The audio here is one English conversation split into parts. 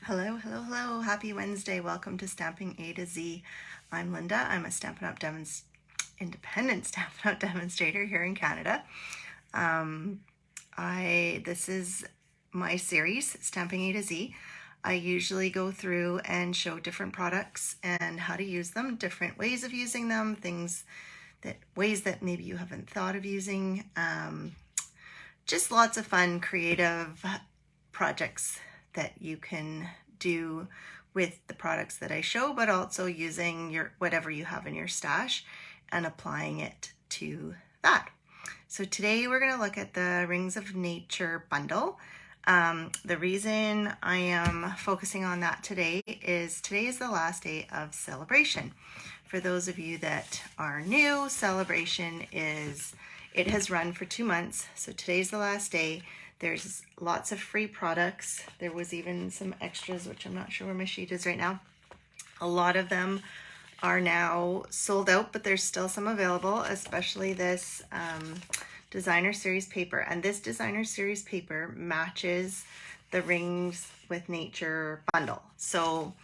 Hello, hello, hello. Happy Wednesday. Welcome to Stamping A to Z. I'm Linda. I'm a Stampin' Up! Independent Stampin' Up! Demonstrator here in Canada. This is my series, Stamping A to Z. I usually go through and show different products and how to use them, different ways of using them, ways that maybe you haven't thought of using. Just lots of fun, creative projects that you can do with the products that I show, but also using whatever you have in your stash and applying it to that. So today we're going to look at the Rings of Nature bundle. The reason I am focusing on that today is the last day of Sale-a-bration. For those of you that are new, Sale-a-bration has run for 2 months. So today's the last day. There's lots of free products. There was even some extras, which I'm not sure where my sheet is right now. A lot of them are now sold out, but there's still some available, especially this designer series paper. And this designer series paper matches the Rings with Nature bundle. So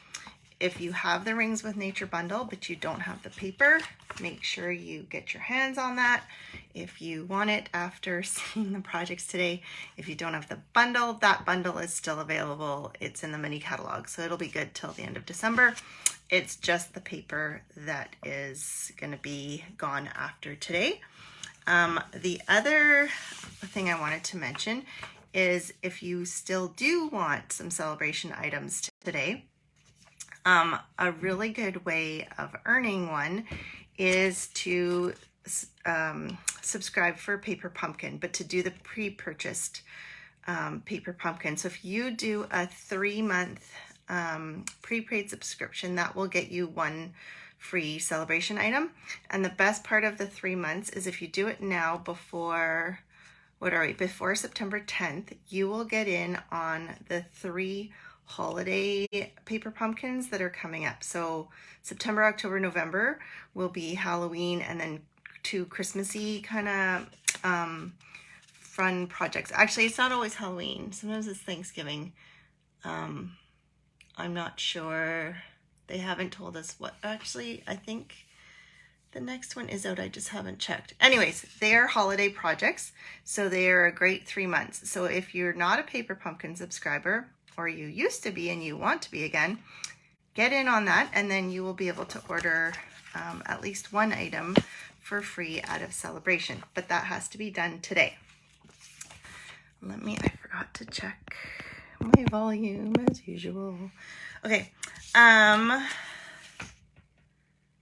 if you have the Rings with Nature bundle, but you don't have the paper, make sure you get your hands on that. If you want it after seeing the projects today, if you don't have the bundle, that bundle is still available. It's in the mini catalog, so it'll be good till the end of December. It's just the paper that is going to be gone after today. The other thing I wanted to mention is if you still do want some Sale-a-bration items today, a really good way of earning one is to subscribe for Paper Pumpkin, but to do the pre-purchased Paper Pumpkin. So if you do a 3-month prepaid subscription, that will get you one free Sale-a-bration item. And the best part of the 3 months is if you do it now before September 10th, you will get in on the 3 holiday paper pumpkins that are coming up. So September, October, November will be Halloween, and then 2 Christmassy kind of fun projects. Actually, it's not always Halloween. Sometimes it's Thanksgiving. I'm not sure. They haven't told us what. Actually, I think the next one is out. I just haven't checked. Anyways, they are holiday projects, so they are a great 3 months. So if you're not a Paper Pumpkin subscriber, or you used to be and you want to be again, get in on that, and then you will be able to order at least one item for free out of Sale-a-bration. But that has to be done today. I forgot to check my volume as usual. Okay.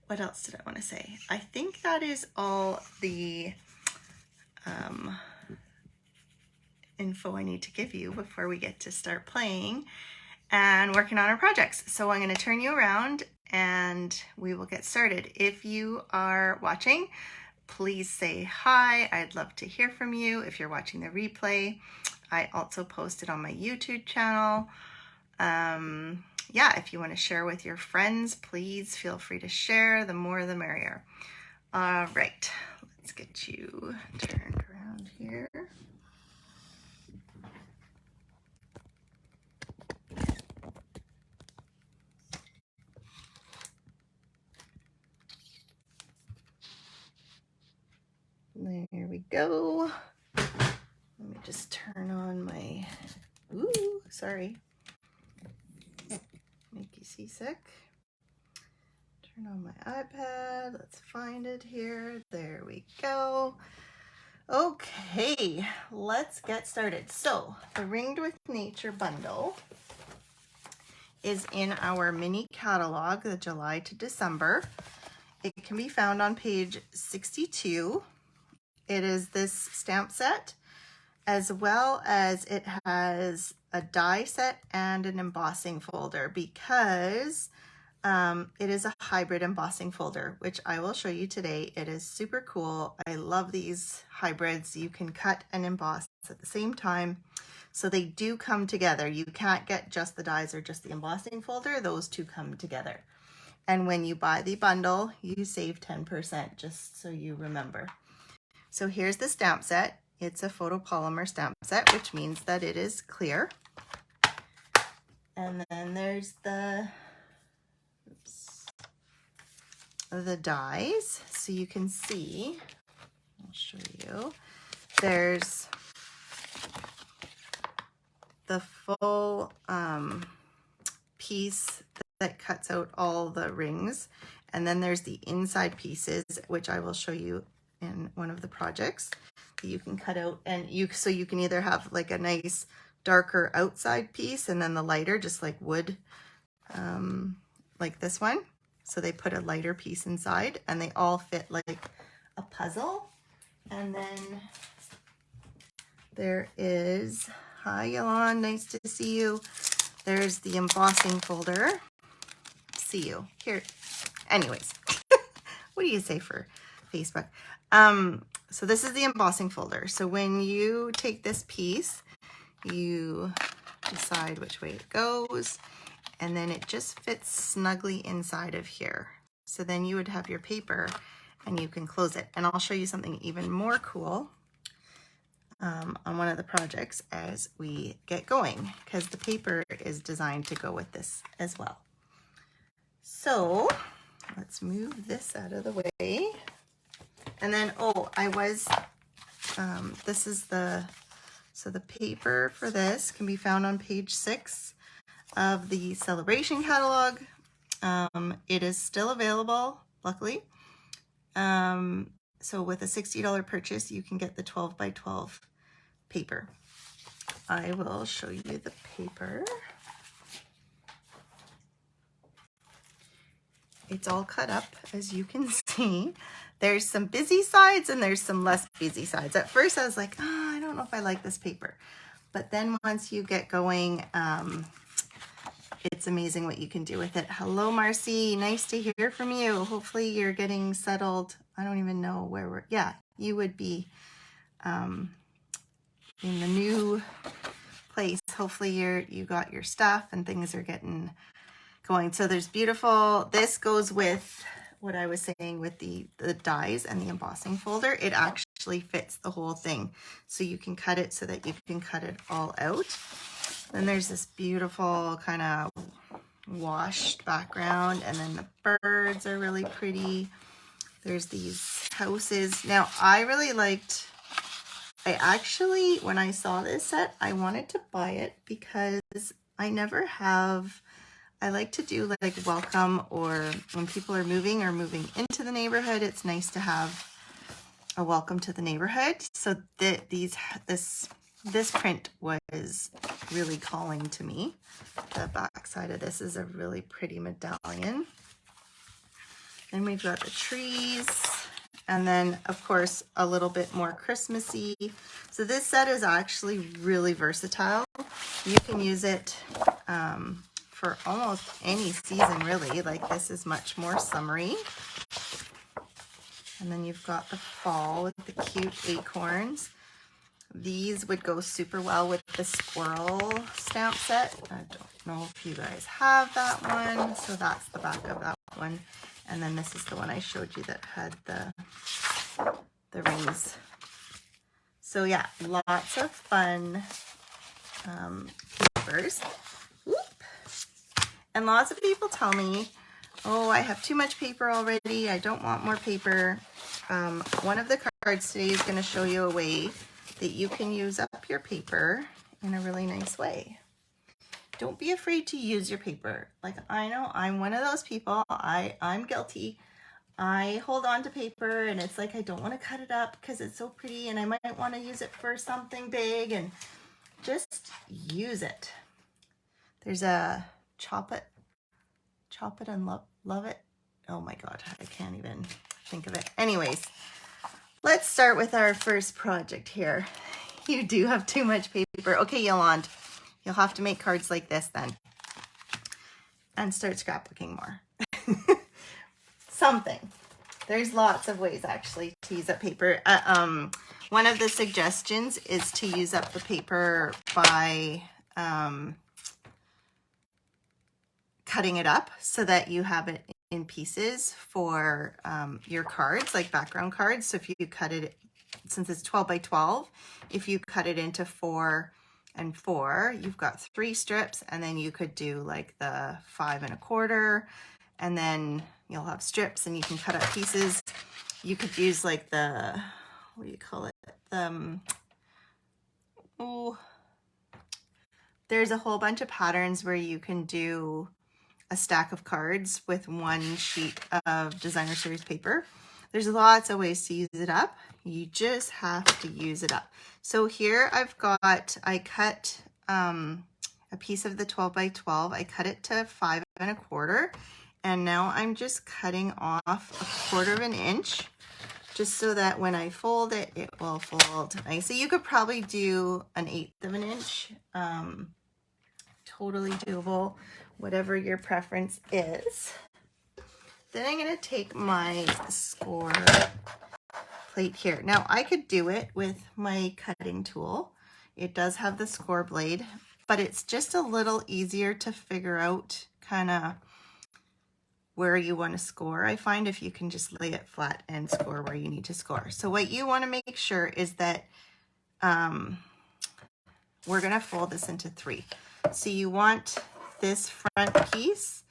What else did I want to say? I think that is all the info I need to give you before we get to start playing and working on our projects. So I'm going to turn you around and we will get started. If you are watching, please say hi. I'd love to hear from you. If you're watching the replay, I also post it on my YouTube channel. Yeah, if you want to share with your friends, please feel free to share. The more the merrier. All right, let's get you turned around here. There we go. Let me just turn on my, sorry. Make you seasick. Turn on my iPad. Let's find it here. There we go. Okay, let's get started. So the Ringed with Nature bundle is in our mini catalog, the July to December. It can be found on page 62. It is this stamp set, as well as it has a die set and an embossing folder, because it is a hybrid embossing folder, which I will show you today. It is super cool. I love these hybrids. You can cut and emboss at the same time. So they do come together. You can't get just the dies or just the embossing folder. Those two come together. And when you buy the bundle, you save 10%, just so you remember. So here's the stamp set. It's a photopolymer stamp set, which means that it is clear. And then there's the, oops, the dies. So you can see, I'll show you, there's the full piece that cuts out all the rings. And then there's the inside pieces, which I will show you in one of the projects that you can cut out. And so you can either have like a nice darker outside piece and then the lighter, just like wood, like this one. So they put a lighter piece inside and they all fit like a puzzle. And then there is, hi Yolande, nice to see you. There's the embossing folder. See you here. Anyways, what do you say for Facebook? So this is the embossing folder. So when you take this piece, you decide which way it goes, and then it just fits snugly inside of here. So then you would have your paper and you can close it. And I'll show you something even more cool on one of the projects as we get going, because the paper is designed to go with this as well. So let's move this out of the way. And then, this is so the paper for this can be found on page 6 of the Sale-a-bration catalog. It is still available, luckily. So with a $60 purchase, you can get the 12 by 12 paper. I will show you the paper. It's all cut up, as you can see. There's some busy sides and there's some less busy sides. At first I was like, I don't know if I like this paper. But then once you get going, it's amazing what you can do with it. Hello, Marcy. Nice to hear from you. Hopefully you're getting settled. I don't even know where you would be in the new place. Hopefully you got your stuff and things are getting going. So there's beautiful, this goes with what I was saying with the dies and the embossing folder. It actually fits the whole thing. So you can cut it so that you can cut it all out. Then there's this beautiful kind of washed background, and then the birds are really pretty. There's these houses. Now I actually, when I saw this set, I wanted to buy it because I never have, I like to do like welcome, or when people are moving or moving into the neighborhood, it's nice to have a welcome to the neighborhood. So this print was really calling to me. The back side of this is a really pretty medallion. Then we've got the trees, and then of course a little bit more Christmassy. So this set is actually really versatile. You can use it for almost any season, really. Like this is much more summery. And then you've got the fall with the cute acorns. These would go super well with the squirrel stamp set. I don't know if you guys have that one. So that's the back of that one. And then this is the one I showed you that had the rings. So yeah, lots of fun papers. Whoop. And lots of people tell me, oh, I have too much paper already. I don't want more paper. One of the cards today is going to show you a way that you can use up your paper in a really nice way. Don't be afraid to use your paper. Like, I know I'm one of those people. I'm guilty. I hold on to paper and it's like I don't want to cut it up because it's so pretty and I might want to use it for something big, and just use it. There's a chop it and love it. Oh my God, I can't even think of it. Anyways, let's start with our first project here. You do have too much paper. Okay, Yolande, you'll have to make cards like this then and start scrapbooking more. Something. There's lots of ways actually to use up paper. One of the suggestions is to use up the paper by cutting it up so that you have it in pieces for your cards, like background cards. So if you cut it, since it's 12 by 12, if you cut it into 4 and 4. You've got 3 strips, and then you could do like the 5 1/4, and then you'll have strips and you can cut up pieces. You could use like the, what do you call it? Oh, there's a whole bunch of patterns where you can do a stack of cards with 1 sheet of designer series paper. There's lots of ways to use it up. You just have to use it up. So here I've got, I cut a piece of the 12 by 12. I cut it to 5 1/4. And now I'm just cutting off 1/4 of an inch, just so that when I fold it, it will fold nice. So you could probably do 1/8 of an inch. Totally doable, whatever your preference is. Then I'm going to take my score plate here. Now I could do it with my cutting tool. It does have the score blade, but it's just a little easier to figure out kind of where you want to score. I find if you can just lay it flat and score where you need to score. So what you want to make sure is that we're going to fold this into 3. So you want this front piece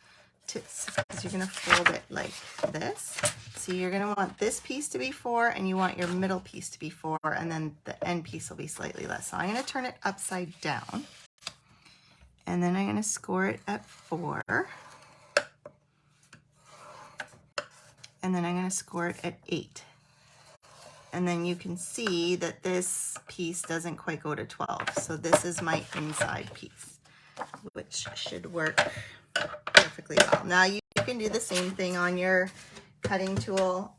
to, so you're going to fold it like this. So you're going to want this piece to be 4, and you want your middle piece to be 4, and then the end piece will be slightly less. So I'm going to turn it upside down, and then I'm going to score it at 4. And then I'm going to score it at 8. And then you can see that this piece doesn't quite go to 12. So this is my inside piece, which should work perfectly well. Now you can do the same thing on your cutting tool.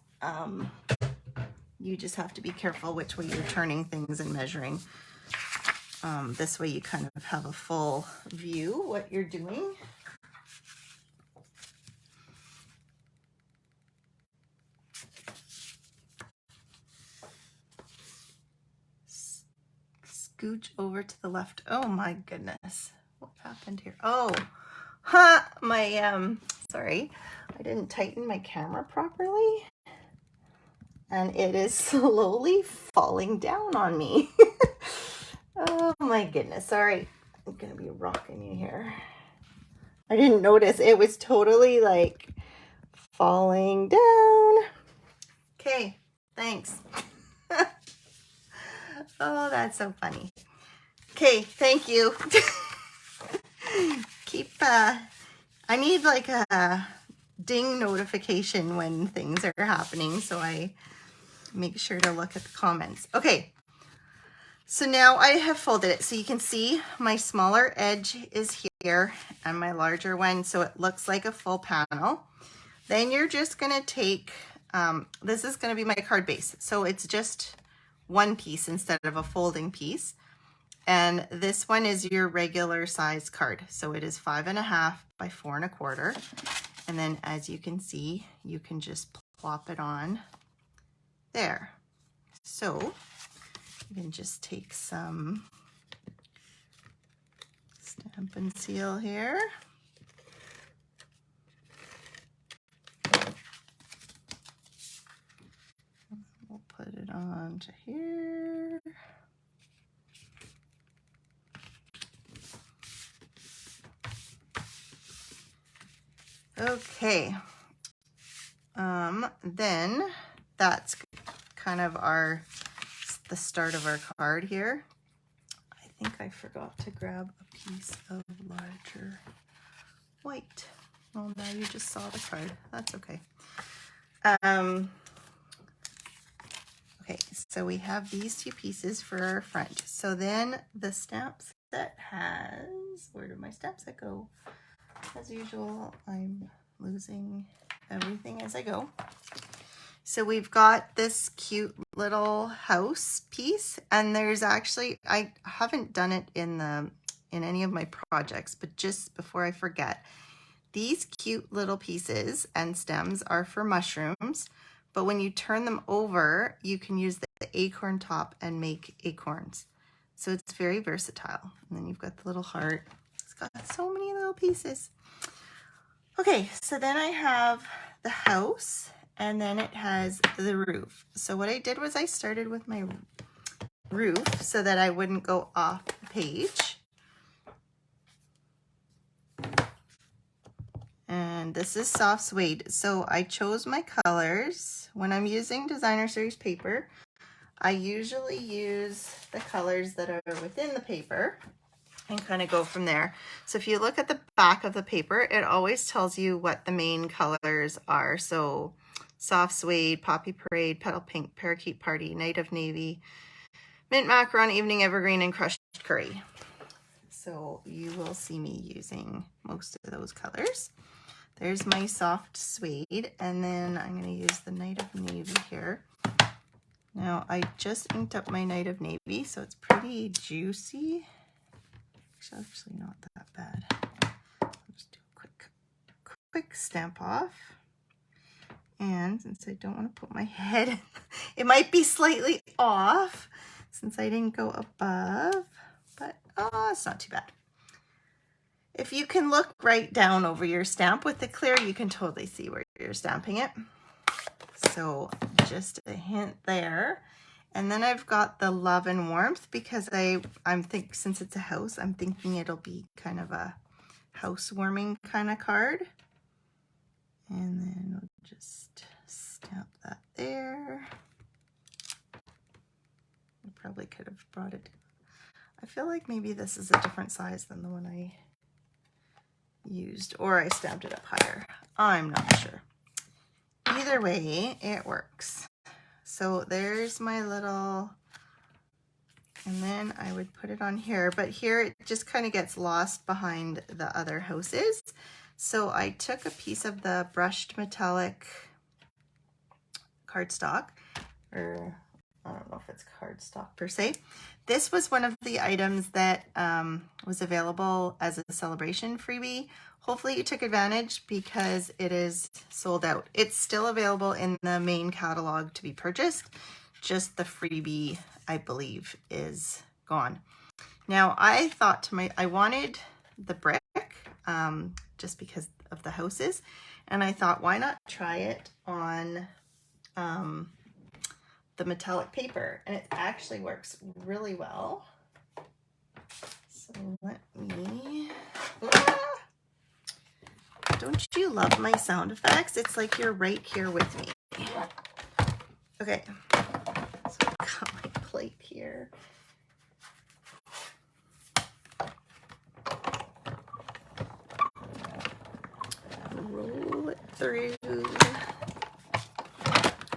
You just have to be careful which way you're turning things and measuring. This way you kind of have a full view what you're doing. Scooch over to the left. Oh my goodness. What happened here? Oh, sorry. I didn't tighten my camera properly. And it is slowly falling down on me. Oh my goodness. Sorry. I'm going to be rocking you here. I didn't notice. It was totally like falling down. Okay. Thanks. Oh, that's so funny. Okay, thank you. I need like a ding notification when things are happening, so I make sure to look at the comments. Okay, so now I have folded it. So you can see my smaller edge is here and my larger one, so it looks like a full panel. Then you're just gonna take, this is gonna be my card base. So it's just 1 piece instead of a folding piece. And this one is your regular size card. So it is 5 1/2 by 4 1/4. And then as you can see, you can just plop it on there. So you can just take some Stamp and Seal here. We'll put it on to here. Okay, then that's kind of the start of our card here. I think I forgot to grab a piece of larger white. Well, now you just saw the card. That's okay. Okay, so we have these 2 pieces for our front. So then the stamp set has, where did my stamp set go? As usual, I'm losing everything as I go. So we've got this cute little house piece, and there's actually, I haven't done it in any of my projects, but just before I forget, these cute little pieces and stems are for mushrooms, but when you turn them over, you can use the acorn top and make acorns. So it's very versatile. And then you've got the little heart. It's got so many little pieces. Okay, so then I have the house, and then it has the roof. So what I did was I started with my roof so that I wouldn't go off page. And this is soft suede. So I chose my colors. When I'm using designer series paper, I usually use the colors that are within the paper and kind of go from there. So if you look at the back of the paper, it always tells you what the main colors are. So soft suede, poppy parade, petal pink, parakeet party, night of navy, mint macaron, evening evergreen, and crushed curry. So you will see me using most of those colors. There's my soft suede, and then I'm going to use the night of navy here. Now I just inked up my night of navy, so it's pretty juicy. It's actually not that bad. I'll just do a quick stamp off. And since I don't want to put my head, it might be slightly off since I didn't go above, but it's not too bad. If you can look right down over your stamp with the clear, you can totally see where you're stamping it. So just a hint there. And then I've got the love and warmth because I'm think since it's a house, I'm thinking it'll be kind of a housewarming kind of card. And then we'll just stamp that there. I probably could have brought it. I feel like maybe this is a different size than the one I used, or I stamped it up higher. I'm not sure. Either way, it works. So there's my little, and then I would put it on here, but here it just kind of gets lost behind the other houses. So I took a piece of the brushed metallic cardstock, or I don't know if it's cardstock per se. This was one of the items that was available as a Sale-a-bration freebie. Hopefully you took advantage because it is sold out. It's still available in the main catalog to be purchased. Just the freebie, I believe, is gone. Now I thought I wanted the brick just because of the houses. And I thought, why not try it on the metallic paper? And it actually works really well. So let me, don't you love my sound effects? It's like you're right here with me. Okay, so I've got my plate here. Roll it through.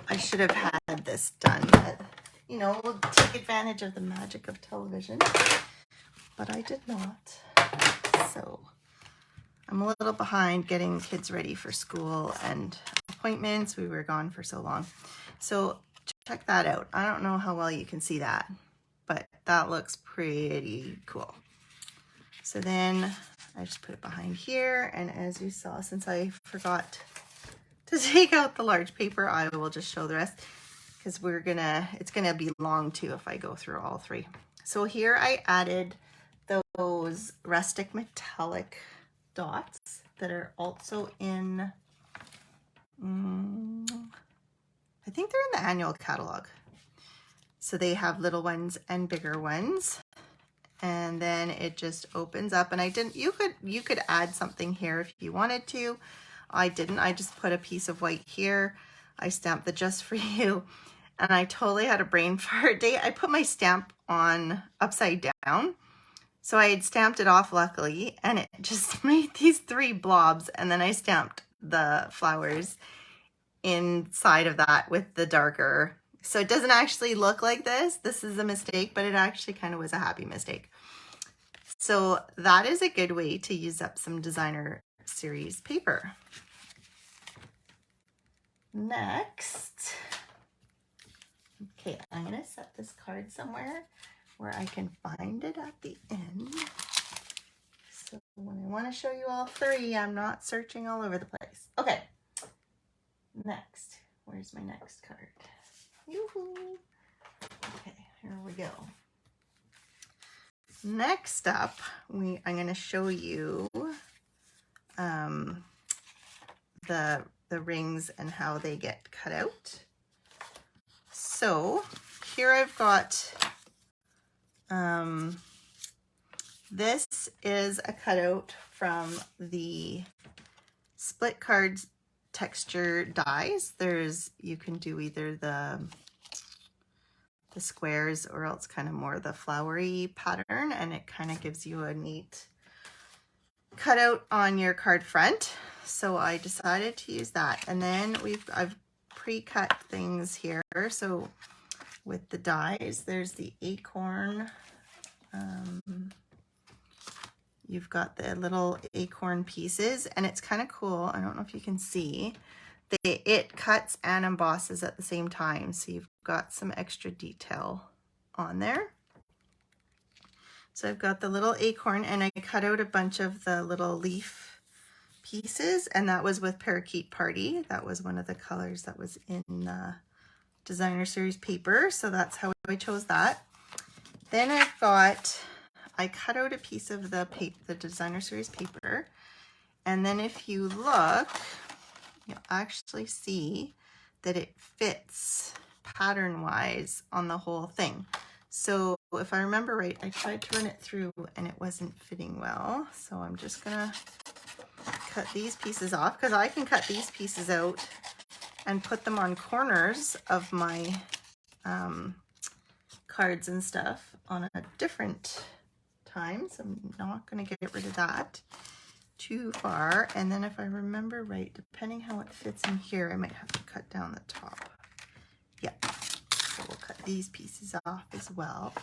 I should have had this done, but you know, we'll take advantage of the magic of television, but I did not. So I'm a little behind getting kids ready for school and appointments. We were gone for so long. So check that out. I don't know how well you can see that, but that looks pretty cool. So then I just put it behind here. And as you saw, since I forgot to take out the large paper, I will just show the rest because it's gonna be long too if I go through all three. So here I added those rustic metallic dots that are also in, I think they're in the annual catalog. So they have little ones and bigger ones. And then it just opens up, and you could add something here if you wanted to. I didn't. I just put a piece of white here. I stamped the just for you, and I totally had a brain fart day. I put my stamp on upside down. So I had stamped it off luckily, and it just made these 3 blobs, and then I stamped the flowers inside of that with the darker. So it doesn't actually look like this. This is a mistake, but it actually kind of was a happy mistake. So that is a good way to use up some designer series paper. Next, okay, I'm gonna set this card somewhere where I can find it at the end. So when I want to show you all 3, I'm not searching all over the place. Okay, next, where's my next card? Yoo-hoo. Okay, here we go. Next up, I'm going to show you the rings and how they get cut out. So here I've got This is a cutout from the split cards texture dies. You can do either the squares or else kind of more the flowery pattern, and it kind of gives you a neat cutout on your card front. So I decided to use that. And then I've pre-cut things here. So with the dies, there's the acorn. You've got the little acorn pieces, and it's kind of cool. I don't know if you can see. It cuts and embosses at the same time, so you've got some extra detail on there. So I've got the little acorn, and I cut out a bunch of the little leaf pieces, and that was with Parakeet Party. That was one of the colors that was in the designer series paper, so that's how I chose that. Then I cut out a piece of the designer series paper, and then if you look, you'll actually see that it fits pattern wise on the whole thing. So if I remember right, I tried to run it through and it wasn't fitting well. So I'm just gonna cut these pieces off, because I can cut these pieces out and put them on corners of my cards and stuff on a different time. So I'm not gonna get rid of that too far. And then if I remember right, depending how it fits in here, I might have to cut down the top. Yeah, so we'll cut these pieces off as well.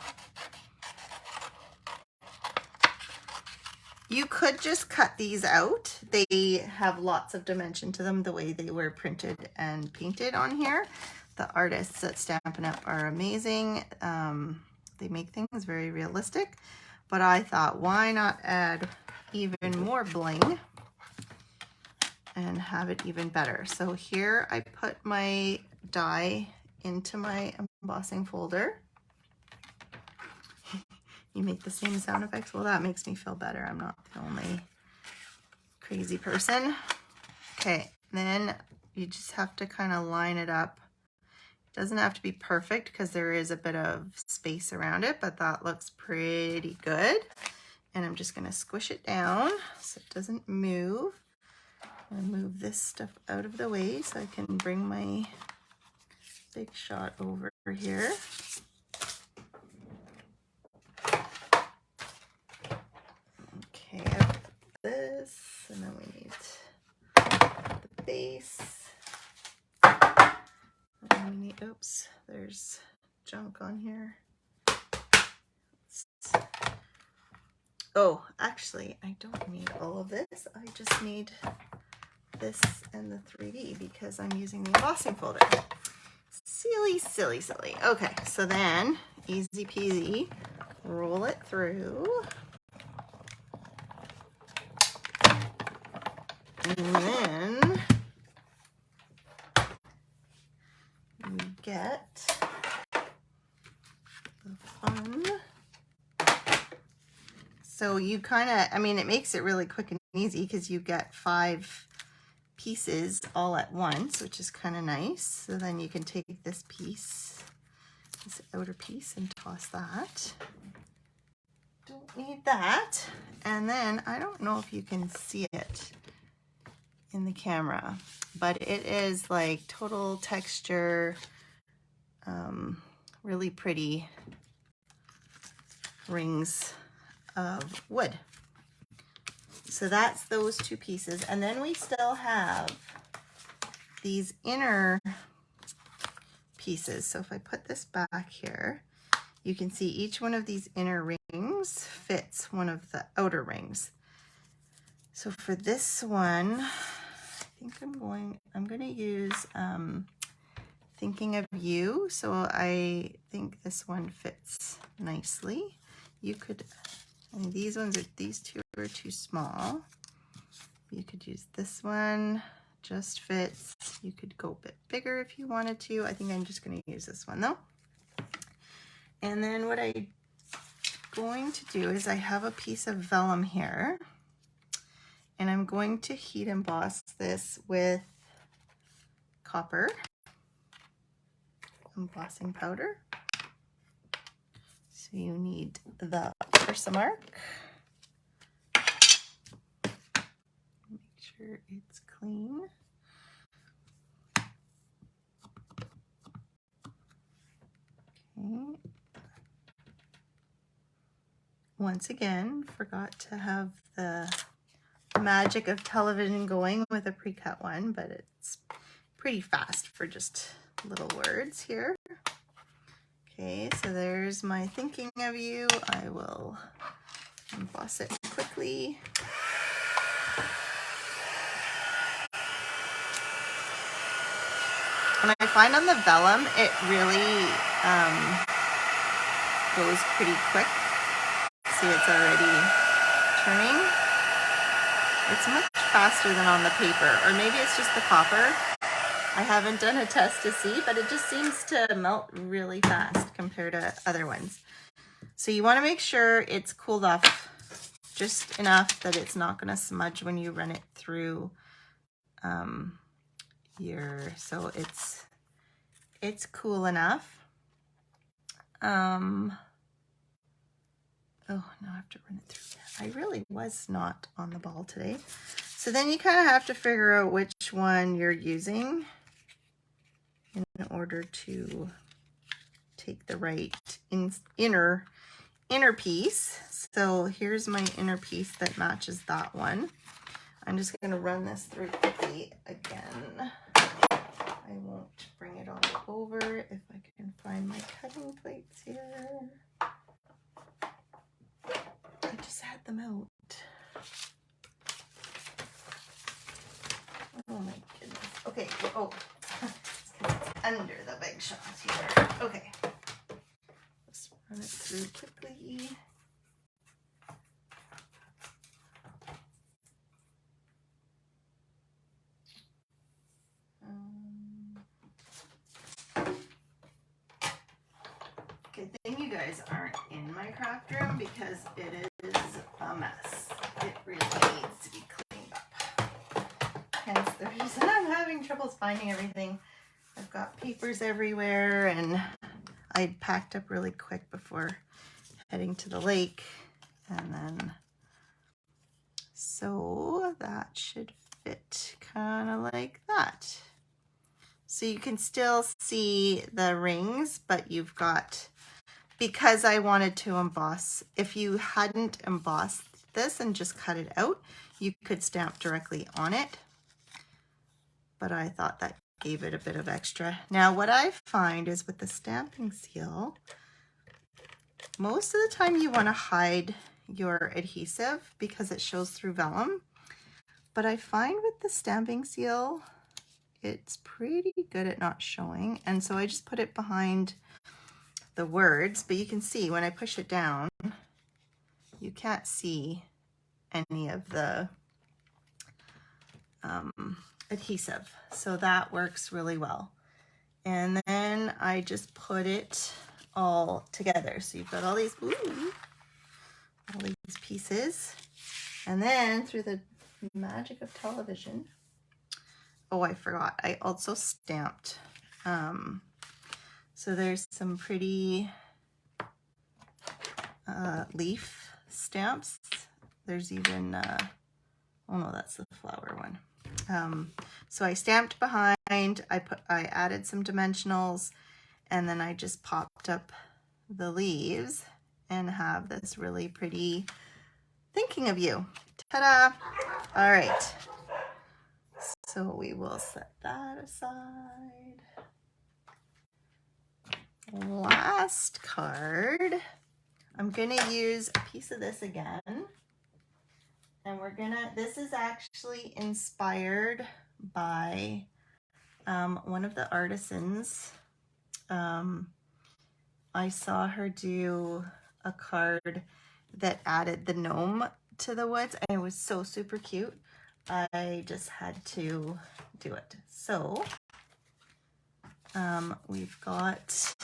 You could just cut these out. They have lots of dimension to them the way they were printed and painted on here. The artists at Stampin' Up! Are amazing. They make things very realistic, but I thought, why not add even more bling and have it even better? So here I put my die into my embossing folder. You make the same sound effects? Well, that makes me feel better. I'm not the only crazy person. Okay, then you just have to kind of line it up. It doesn't have to be perfect because there is a bit of space around it, but that looks pretty good. And I'm just going to squish it down so it doesn't move. I'm going to move this stuff out of the way so I can bring my big shot over here. Okay, I've got this, and then we need the base. And we need, oops, there's junk on here. Oh, actually, I don't need all of this. I just need this and the 3D because I'm using the embossing folder. Silly, silly, silly. Okay, so then, easy peasy, roll it through. And then we get the fun. So you kind of, I mean, it makes it really quick and easy because you get 5 pieces all at once, which is kind of nice. So then you can take this piece, this outer piece, and toss that. Don't need that. And then I don't know if you can see it in the camera, but it is like total texture, really pretty rings of wood. So that's those 2 pieces. And then we still have these inner pieces. So if I put this back here, you can see each one of these inner rings fits one of the outer rings. So for this one, I think I'm going to use Thinking of You. So I think this one fits nicely. You could, I mean, these 2 are too small. You could use this one, just fits. You could go a bit bigger if you wanted to. I think I'm just going to use this one though. And then what I'm going to do is I have a piece of vellum here, and I'm going to heat emboss this with copper embossing powder. So you need the Versamark sure it's clean. Okay. Once again, forgot to have the magic of television going with a pre-cut one, but it's pretty fast for just little words here. Okay, so there's my thinking of you. I will emboss it quickly. And I find on the vellum, it really goes pretty quick. See, it's already turning. It's much faster than on the paper, or maybe it's just the copper. I haven't done a test to see, but it just seems to melt really fast compared to other ones. So you want to make sure it's cooled off just enough that it's not going to smudge when you run it through so it's cool enough. Oh, now I have to run it through. I really was not on the ball today. So then you kind of have to figure out which one you're using in order to take the right inner piece. So here's my inner piece that matches that one. I'm just going to run this through quickly again. I won't bring it all over if I can find my cutting plates here. I just had them out. Oh my goodness. Okay, oh, it's under the big shot here. Okay. Let's run it through quickly. Good thing you guys aren't in my craft room because it is a mess. It really needs to be cleaned up. Hence the reason I'm having troubles finding everything. I've got papers everywhere, and I packed up really quick before heading to the lake. And then, so that should fit kind of like that. So you can still see the rings, but you've got, because I wanted to emboss, if you hadn't embossed this and just cut it out, you could stamp directly on it. But I thought that gave it a bit of extra. Now what I find is with the stamping seal, most of the time you want to hide your adhesive because it shows through vellum. But I find with the stamping seal, it's pretty good at not showing. And so I just put it behind the words, but you can see when I push it down, you can't see any of the adhesive. So that works really well. And then I just put it all together. So you've got all these pieces. And then through the magic of television, oh, I forgot, I also stamped. So there's some pretty leaf stamps. There's even, oh no, that's the flower one. So I stamped behind, I added some dimensionals, and then I just popped up the leaves and have this really pretty thinking of you. Ta-da! All right. So we will set that aside. Last card. I'm gonna use a piece of this again. And this is actually inspired by one of the artisans. I saw her do a card that added the gnome to the woods, and it was so super cute. I just had to do it. So we've got,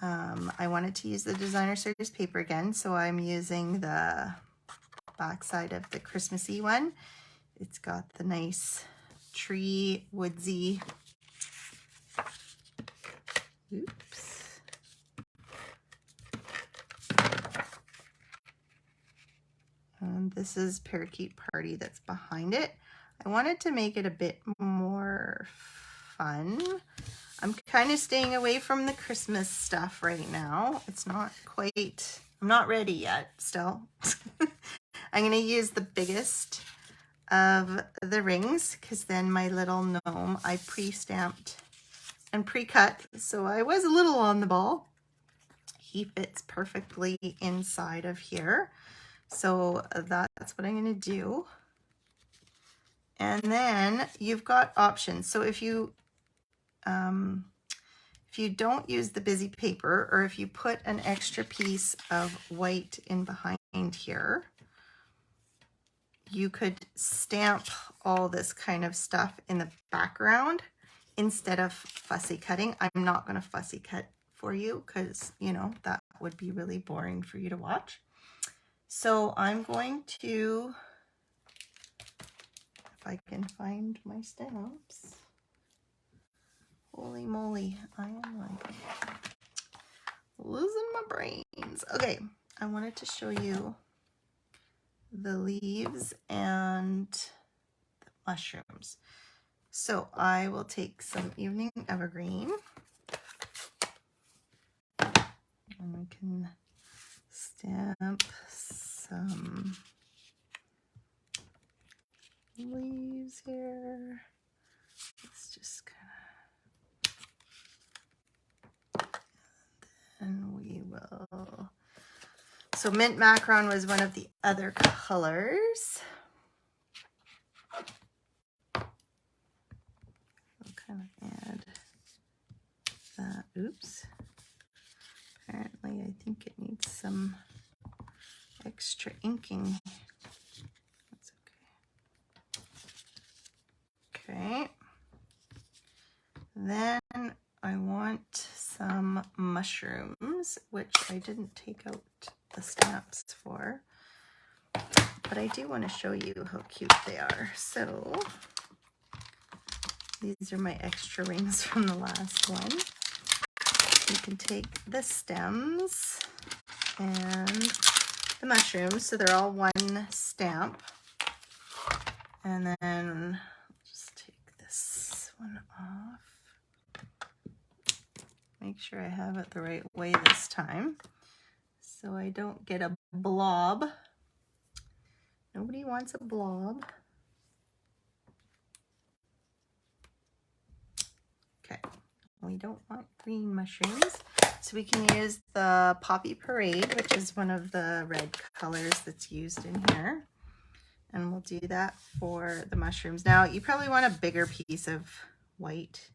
I wanted to use the designer series paper again, so I'm using the backside of the Christmassy one. It's got the nice tree, woodsy, oops. And this is Parakeet Party that's behind it. I wanted to make it a bit more fun. I'm kind of staying away from the Christmas stuff right now. It's not quite, I'm not ready yet still. I'm going to use the biggest of the rings because then my little gnome I pre-stamped and pre-cut. So I was a little on the ball. He fits perfectly inside of here. So that's what I'm going to do. And then you've got options. So if you don't use the busy paper, or if you put an extra piece of white in behind here, you could stamp all this kind of stuff in the background instead of fussy cutting. I'm not going to fussy cut for you because, you know, that would be really boring for you to watch. So I'm going to, if I can find my stamps. Holy moly, I am like losing my brains. Okay, I wanted to show you the leaves and the mushrooms. So I will take some evening evergreen and we can stamp some leaves here. Let's just kind of, and we will. So mint macaron was one of the other colors. I'll kind of add that. Oops. Apparently, I think it needs some extra inking. That's okay. Okay. Then I want some mushrooms, which I didn't take out the stamps for, but I do want to show you how cute they are. So these are my extra rings from the last one. You can take the stems and the mushrooms, so they're all one stamp, and then just take this one off. Make sure I have it the right way this time so I don't get a blob. Nobody wants a blob. Okay, we don't want green mushrooms, so we can use the Poppy Parade, which is one of the red colors that's used in here. And we'll do that for the mushrooms. Now, you probably want a bigger piece of white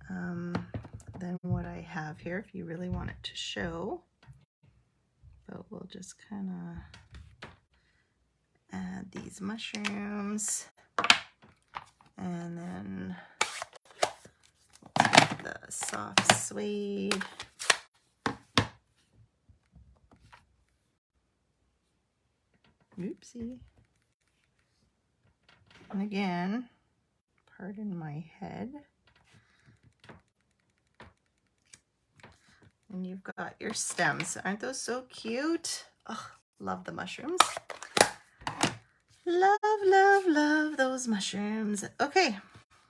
than what I have here if you really want it to show. But we'll just kind of add these mushrooms. And then we'll take the soft suede. Oopsie. And again, pardon my head. And you've got your stems. Aren't those so cute? Oh, love the mushrooms. Love, love, love those mushrooms. Okay,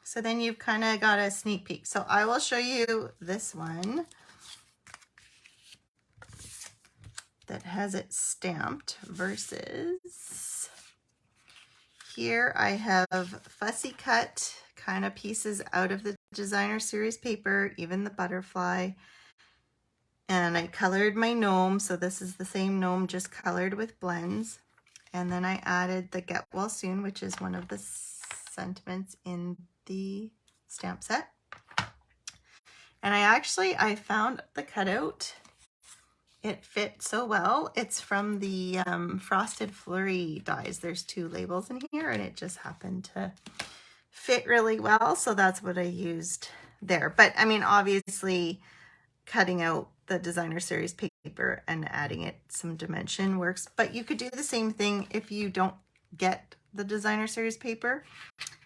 so then you've kind of got a sneak peek. So I will show you this one that has it stamped versus here I have fussy cut kind of pieces out of the designer series paper, even the butterfly. And I colored my gnome, so this is the same gnome just colored with blends. And then I added the Get Well Soon, which is one of the sentiments in the stamp set. And I found the cutout. It fit so well. It's from the Frosted Flurry dies. There's two labels in here, and it just happened to fit really well. So that's what I used there. But I mean, obviously, cutting out the designer series paper and adding it some dimension works, but you could do the same thing if you don't get the designer series paper.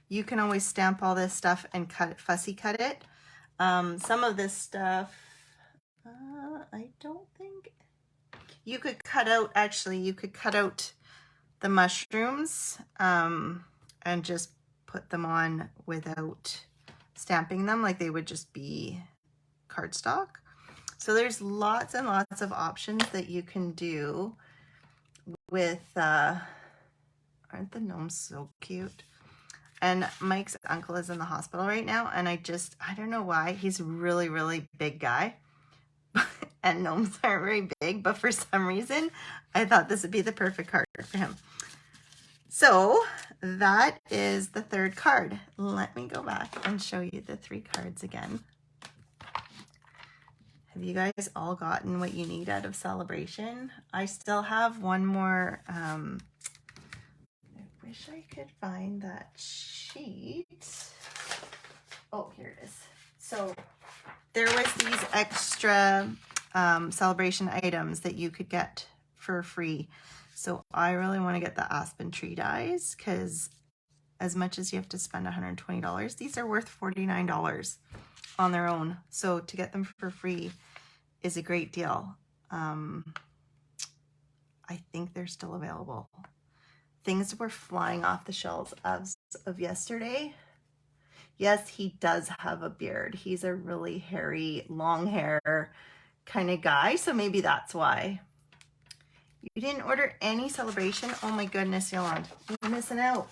You can always stamp all this stuff and fussy cut it. Some of this stuff, I don't think you could cut out, actually you could cut out the mushrooms and just put them on without stamping them, like they would just be cardstock. So there's lots and lots of options that you can do with, aren't the gnomes so cute? And Mike's uncle is in the hospital right now, and I don't know why, he's a really, really big guy. And gnomes aren't very big, but for some reason, I thought this would be the perfect card for him. So that is the third card. Let me go back and show you the 3 cards again. Have you guys all gotten what you need out of Sale-a-bration? I still have one more. I wish I could find that sheet. Oh, here it is. So there was these extra Sale-a-bration items that you could get for free. So I really want to get the aspen tree dies, because as much as you have to spend $120, these are worth $49 on their own. So to get them for free is a great deal. I think they're still available. Things were flying off the shelves as of yesterday. Yes, he does have a beard. He's a really hairy, long hair kind of guy, so maybe that's why. You didn't order any Sale-a-bration? Oh my goodness, Yolande, you're missing out.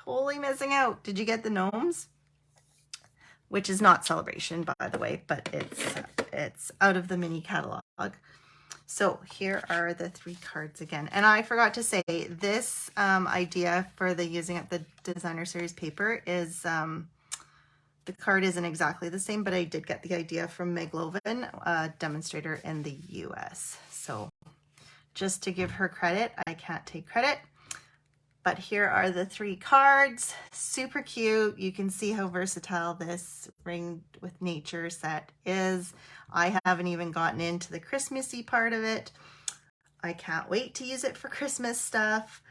Totally missing out. Did you get the gnomes? Which is not Sale-a-bration, by the way, but it's out of the mini catalog. So here are the 3 cards again. And I forgot to say, this idea for the using up the designer series paper is, the card isn't exactly the same, but I did get the idea from Meg Lovin, a demonstrator in the US. So just to give her credit, I can't take credit. But here are the 3 cards, super cute. You can see how versatile this Ring with Nature set is. I haven't even gotten into the Christmassy part of it. I can't wait to use it for Christmas stuff.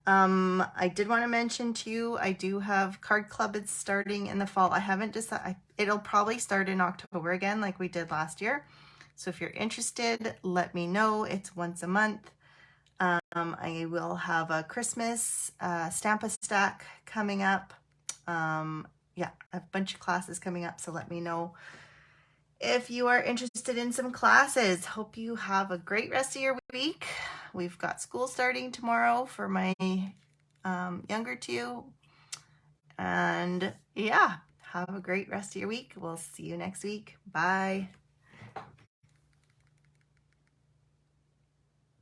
I did want to mention to you, I do have Card Club. It's starting in the fall. I haven't decided, it'll probably start in October again like we did last year. So if you're interested, let me know. It's once a month. I will have a Christmas Stamp-a-Stack coming up. Yeah, a bunch of classes coming up, so let me know if you are interested in some classes. Hope you have a great rest of your week. We've got school starting tomorrow for my younger 2. And yeah, have a great rest of your week. We'll see you next week. Bye.